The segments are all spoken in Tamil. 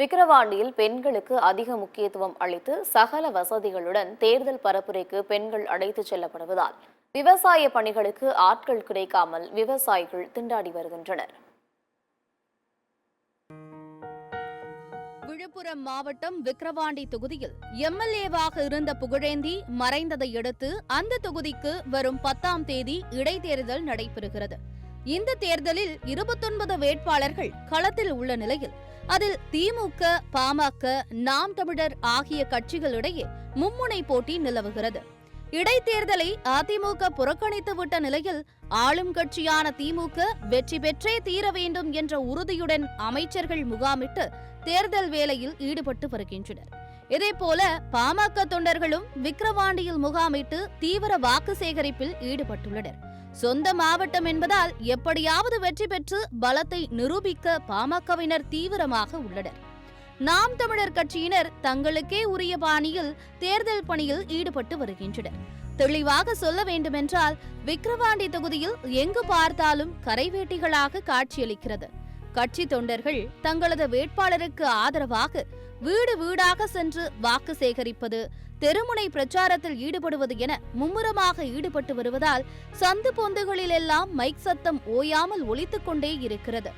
விக்கிரவாண்டியில் பெண்களுக்கு அதிக முக்கியத்துவம் அளித்து சகல வசதிகளுடன் தேர்தல் பரப்புரைக்கு பெண்கள் அழைத்துச் செல்லப்படுவதால் விவசாய பணிகளுக்கு ஆட்கள் கிடைக்காமல் விவசாயிகள் திண்டாடி வருகின்றனர். விழுப்புரம் மாவட்டம் விக்கிரவாண்டி தொகுதியில் எம்எல்ஏவாக இருந்த புகழேந்தி மறைந்ததை அடுத்து அந்த தொகுதிக்கு வரும் 10ஆம் தேதி இடைத்தேர்தல் நடைபெறுகிறது. இந்த தேர்தலில் 29 வேட்பாளர்கள் களத்தில் உள்ள நிலையில் அதில் திமுக, பாமக, நாம் தமிழர் ஆகிய கட்சிகளிடையே மும்முனை போட்டி நிலவுகிறது. இடைத்தேர்தலை அதிமுக புறக்கணித்துவிட்ட நிலையில் ஆளும் கட்சியான திமுக வெற்றி பெற்றே தீர வேண்டும் என்ற உறுதியுடன் அமைச்சர்கள் முகாமிட்டு தேர்தல் வேலையில் ஈடுபட்டு வருகின்றனர். இதேபோல பாமக தொண்டர்களும் விக்கிரவாண்டியில் முகாமிட்டு தீவிர வாக்கு சேகரிப்பில் ஈடுபட்டுள்ளனர். சொந்த மாவட்டம் என்பதால் எப்படியாவது வெற்றி பெற்று பலத்தை நிரூபிக்க பாமகவினர் தீவிரமாக உள்ளனர். நாம் தமிழர் கட்சியினர் தங்களுக்கே உரிய பாணியில் தேர்தல் பணியில் ஈடுபட்டு வருகின்றனர். தெளிவாக சொல்ல வேண்டுமென்றால் விக்கிரவாண்டி தொகுதியில் எங்கு பார்த்தாலும் கரைவேட்டிகளாக காட்சியளிக்கிறது. கட்சி தொண்டர்கள் தங்களது வேட்பாளருக்கு ஆதரவாக வீடு வீடாக சென்று வாக்கு சேகரிப்பது, தெருமுனை பிரச்சாரத்தில் ஈடுபடுவது என மும்முரமாக ஈடுபட்டு வருவதால் சந்து பொந்துகளிலெல்லாம் மைக் சத்தம் ஓயாமல் ஒலித்துக் கொண்டே இருக்கிறது.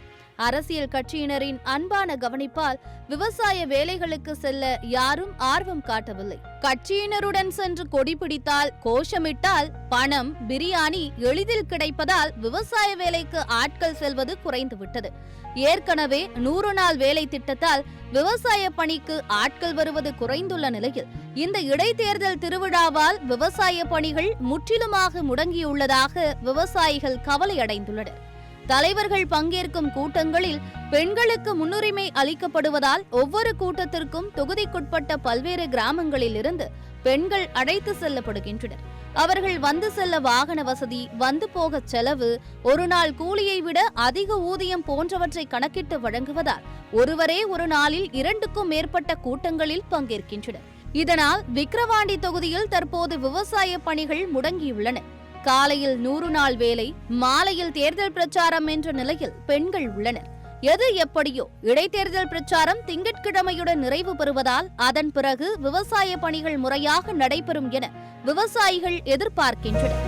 அரசியல் கட்சியினரின் அன்பான கவனிப்பால் விவசாய வேலைகளுக்கு செல்ல யாரும் ஆர்வம் காட்டவில்லை. கட்சியினருடன் சென்று கொடி பிடித்தால், கோஷமிட்டால் பணம், பிரியாணி எளிதில் கிடைப்பதால் விவசாய வேலைக்கு ஆட்கள் செல்வது குறைந்துவிட்டது. ஏற்கனவே 100 நாள் வேலை திட்டத்தால் விவசாய பணிக்கு ஆட்கள் வருவது குறைந்துள்ள நிலையில் இந்த இடைத்தேர்தல் திருவிழாவால் விவசாய பணிகள் முற்றிலுமாக முடங்கியுள்ளதாக விவசாயிகள் கவலை அடைந்துள்ளனர். தலைவர்கள் பங்கேற்கும் கூட்டங்களில் பெண்களுக்கு முன்னுரிமை அளிக்கப்படுவதால் ஒவ்வொரு கூட்டத்திற்கும் தொகுதிக்குட்பட்ட பல்வேறு கிராமங்களில் இருந்து பெண்கள் அழைத்து செல்லப்படுகின்றனர். அவர்கள் வந்து செல்ல வாகன வசதி, வந்து போக செலவு, ஒரு நாள் கூலியை விட அதிக ஊதியம் போன்றவற்றை கணக்கிட்டு வழங்குவதால் ஒருவரே ஒரு நாளில் 2க்கும் மேற்பட்ட கூட்டங்களில் பங்கேற்கின்றனர். இதனால் விக்கிரவாண்டி தொகுதியில் தற்போது விவசாய பணிகள் முடங்கியுள்ளன. காலையில் 100 நாள் வேலை, மாலையில் தேர்தல் பிரச்சாரம் என்ற நிலையில் பெண்கள் உள்ளனர். எது எப்படியோ இடைத்தேர்தல் பிரச்சாரம் திங்கட்கிழமையுடன் நிறைவு பெறுவதால் அதன் பிறகு விவசாய பணிகள் முறையாக நடைபெறும் என விவசாயிகள் எதிர்பார்க்கின்றனர்.